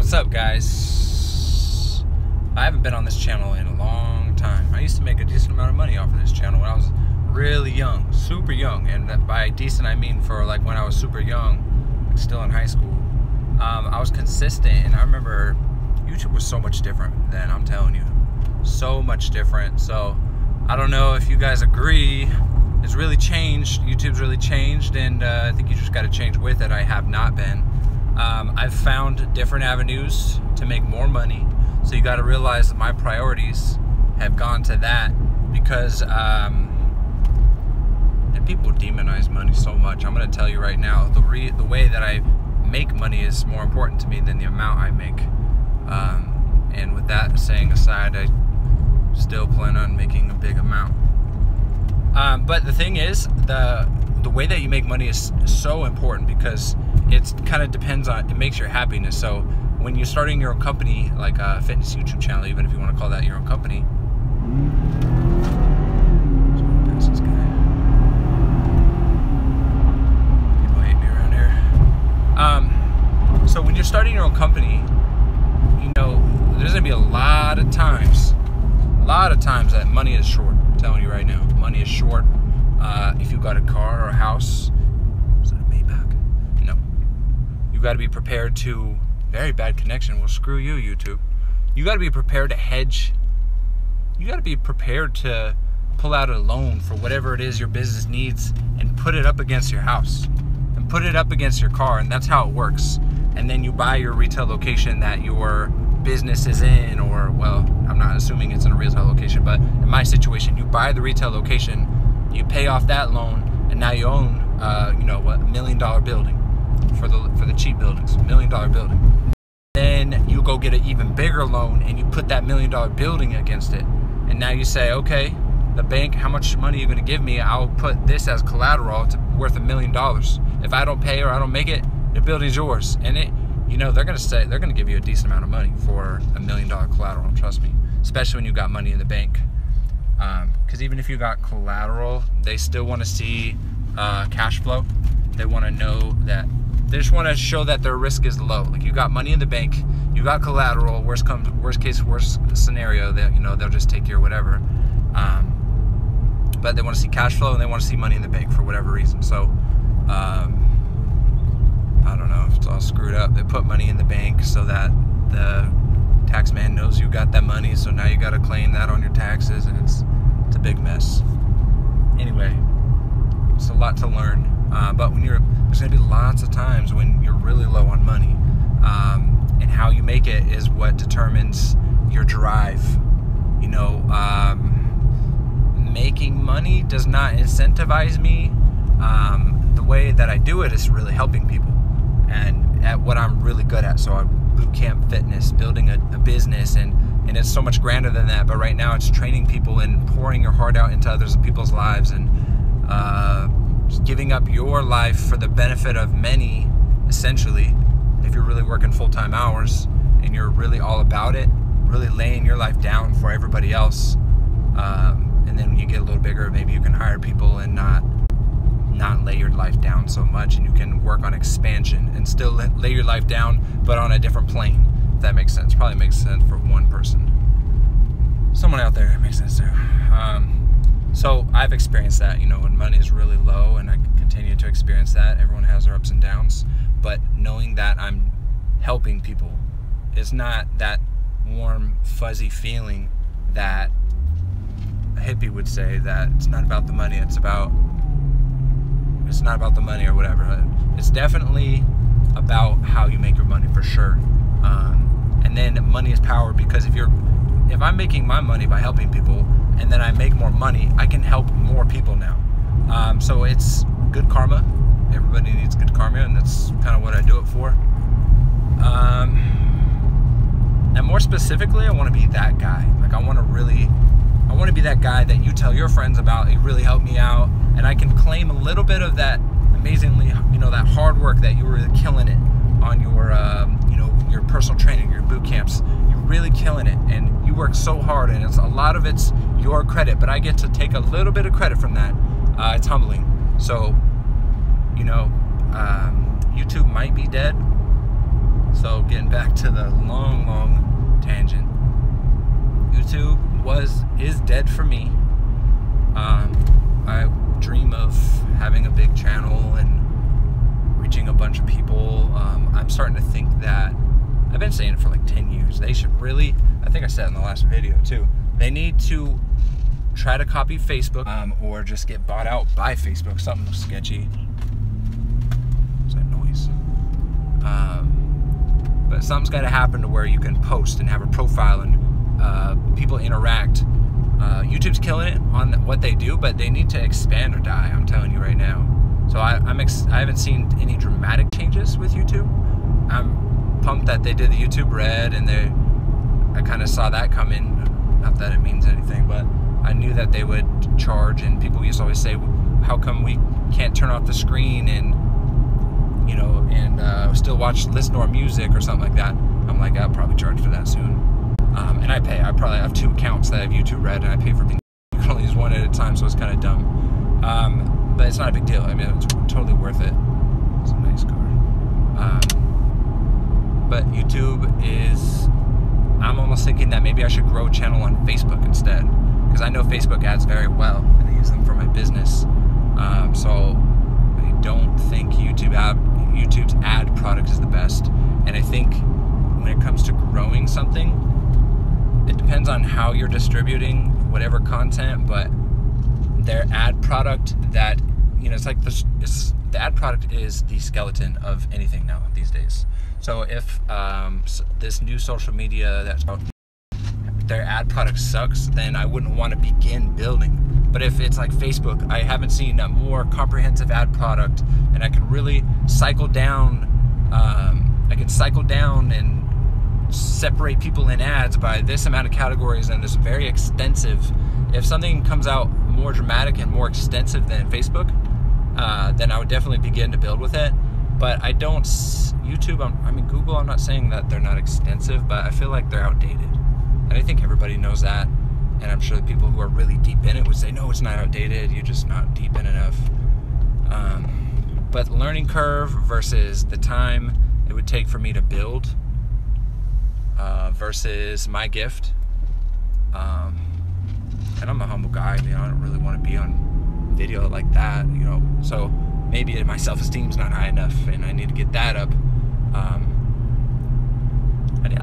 What's up, guys? I haven't been on this channel in a long time. I used to make a decent amount of money off of this channel when I was really young, super young, and by decent I mean for like when I was super young, like still in high school. I was consistent, and I remember YouTube was so much different then. I'm telling you, so much different. So I don't know if you guys agree. It's really changed. YouTube's really changed, and I think you just got to change with it. I have not been. I've found different avenues to make more money, so you got to realize that my priorities have gone to that because and people demonize money so much. I'm going to tell you right now, the way that I make money is more important to me than the amount I make. And with that saying aside, I still plan on making a big amount. But the thing is, the way that you make money is so important because it kind of depends on, it makes your happiness. So when you're starting your own company, like a fitness YouTube channel, even if you want to call that your own company. People hate me around here. So when you're starting your own company, you know, there's going to be a lot of times that money is short. I'm telling you right now, money is short. If you got a car or a house, is that a Maybach? No. You got to be prepared to, very bad connection. Well, screw you, YouTube. You got to be prepared to hedge. You got to be prepared to pull out a loan for whatever it is your business needs and put it up against your house and put it up against your car, and that's how it works. And then you buy your retail location that your business is in, or, well, I'm not assuming it's in a retail location, but in my situation, you buy the retail location, you pay off that loan, and now you own, you know, what, $1 million building for the cheap buildings, $1 million building. Then you go get an even bigger loan, and you put that $1 million building against it, and now you say, okay, the bank, how much money are you going to give me? I'll put this as collateral. It's worth $1 million. If I don't pay or I don't make it, the building's yours, and it. You know, they're going to give you a decent amount of money for $1 million collateral, trust me, especially when you got money in the bank. Because even if you got collateral, they still want to see cash flow. They want to know that, they just want to show that their risk is low. Like, you got money in the bank, you got collateral, worst scenario, that, you know, they'll just take your whatever. But they want to see cash flow, and they want to see money in the bank for whatever reason. So, I don't know if it's all screwed up. They put money in the bank so that the tax man knows you got that money, so now you got to claim that on your taxes, and it's a big mess. Anyway, it's a lot to learn, but when there's going to be lots of times when you're really low on money, and how you make it is what determines your drive. You know, making money does not incentivize me. The way that I do it is really helping people, and at what I'm really good at. So I'm boot camp fitness, building a business, and it's so much grander than that. But right now it's training people and pouring your heart out into other people's lives, and just giving up your life for the benefit of many, essentially. If you're really working full-time hours and you're really all about it, really laying your life down for everybody else, and then when you get a little bigger, maybe you can hire people and not lay your life down so much, and you can work on expansion and still lay your life down, but on a different plane, if that makes sense. Probably makes sense for one person. Someone out there, it makes sense too. So I've experienced that, you know, when money is really low, and I continue to experience that. Everyone has their ups and downs, but knowing that I'm helping people, it's not that warm, fuzzy feeling that a hippie would say, that it's not about the money, it's not about the money or whatever. It's definitely about how you make your money, for sure. And then money is power, because if I'm making my money by helping people, and then I make more money, I can help more people now. So it's good karma. Everybody needs good karma, and that's kind of what I do it for. And more specifically, I want to be that guy. Like, I want to be that guy that you tell your friends about. It really helped me out, and I can claim a little bit of that amazingly, you know, that hard work that you were really killing it on your, you know, your personal training, your boot camps. You're really killing it, and you work so hard, and a lot of it's your credit, but I get to take a little bit of credit from that. It's humbling. So, you know, YouTube might be dead. So getting back to the long tangent, YouTube is dead for me. I dream of having a big channel and reaching a bunch of people. I'm starting to think that, I've been saying it for like 10 years, they should really, I think I said in the last video too, they need to try to copy Facebook, or just get bought out by Facebook, something sketchy. What's that noise? But something's got to happen to where you can post and have a profile and people interact. YouTube's killing it on what they do, but they need to expand or die, I'm telling you right now. So I haven't seen any dramatic changes with YouTube. I'm pumped that they did the YouTube Red, and I kind of saw that come in. Not that it means anything, but I knew that they would charge, and people used to always say, how come we can't turn off the screen and, you know, and still listen to our music or something like that. I'm like, I'll probably charge for that soon. And I pay. I probably have 2 accounts that have YouTube Red, and I pay for things. You can only use one at a time, so it's kind of dumb. But it's not a big deal. I mean, it's totally worth it. It's a nice car. But YouTube is, I'm almost thinking that maybe I should grow a channel on Facebook instead, because I know Facebook ads very well, and I use them for my business. So I don't think YouTube's ad product is the best. And I think when it comes to growing something, it depends on how you're distributing whatever content, but their ad product, that, you know, it's like the ad product is the skeleton of anything now these days. So if this new social media that's out, their ad product sucks, then I wouldn't want to begin building. But if it's like Facebook, I haven't seen a more comprehensive ad product, and I can really cycle down. I can cycle down and separate people in ads by this amount of categories, and it's very extensive. If something comes out more dramatic and more extensive than Facebook, then I would definitely begin to build with it. But I don't, YouTube, I mean Google, I'm not saying that they're not extensive, but I feel like they're outdated. And I think everybody knows that. And I'm sure the people who are really deep in it would say, no, it's not outdated, you're just not deep in enough. But learning curve versus the time it would take for me to build, versus my gift. And I'm a humble guy, you know, I don't really want to be on video like that, you know, so maybe my self-esteem's not high enough, and I need to get that up.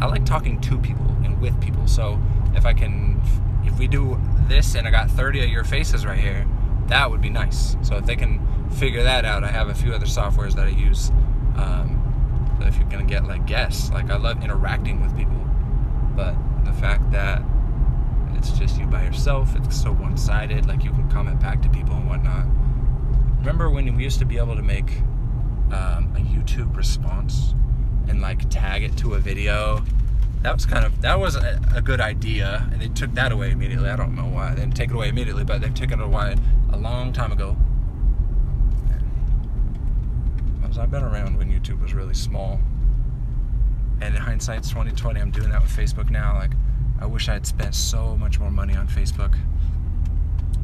I like talking to people and with people, so if we do this and I got 30 of your faces right here, that would be nice. So if they can figure that out, I have a few other softwares that I use, that if you're gonna get like guests, like I love interacting with people, but the fact that it's just you by yourself, it's so one-sided, like you can comment back to people and whatnot. Remember when we used to be able to make a YouTube response and like tag it to a video? That was a good idea, and they took that away immediately. I don't know why they didn't take it away immediately, but they've taken it away a long time ago. I've been around when YouTube was really small, and in hindsight, it's 2020. I'm doing that with Facebook now. Like, I wish I had spent so much more money on Facebook.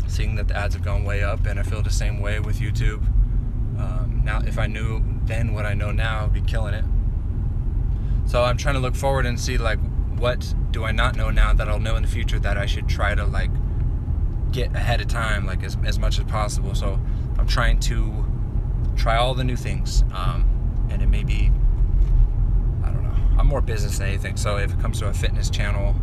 Seeing that the ads have gone way up, and I feel the same way with YouTube. Now, if I knew then what I know now, I'd be killing it. So I'm trying to look forward and see, like, what do I not know now that I'll know in the future that I should try to, like, get ahead of time, like, as much as possible. So I'm trying to try all the new things, and it may be, I don't know, I'm more business than anything. So if it comes to a fitness channel,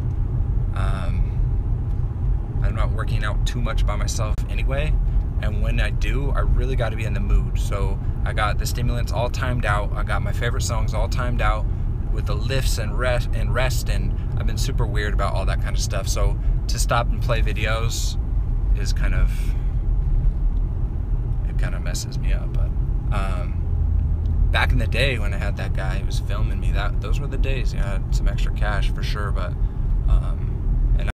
I'm not working out too much by myself anyway, and when I do, I really got to be in the mood. So I got the stimulants all timed out, I got my favorite songs all timed out with the lifts and rest, and I've been super weird about all that kind of stuff. So to stop and play videos is kind of messes me up. But back in the day when I had that guy who was filming me, those were the days. You know, I had some extra cash for sure, but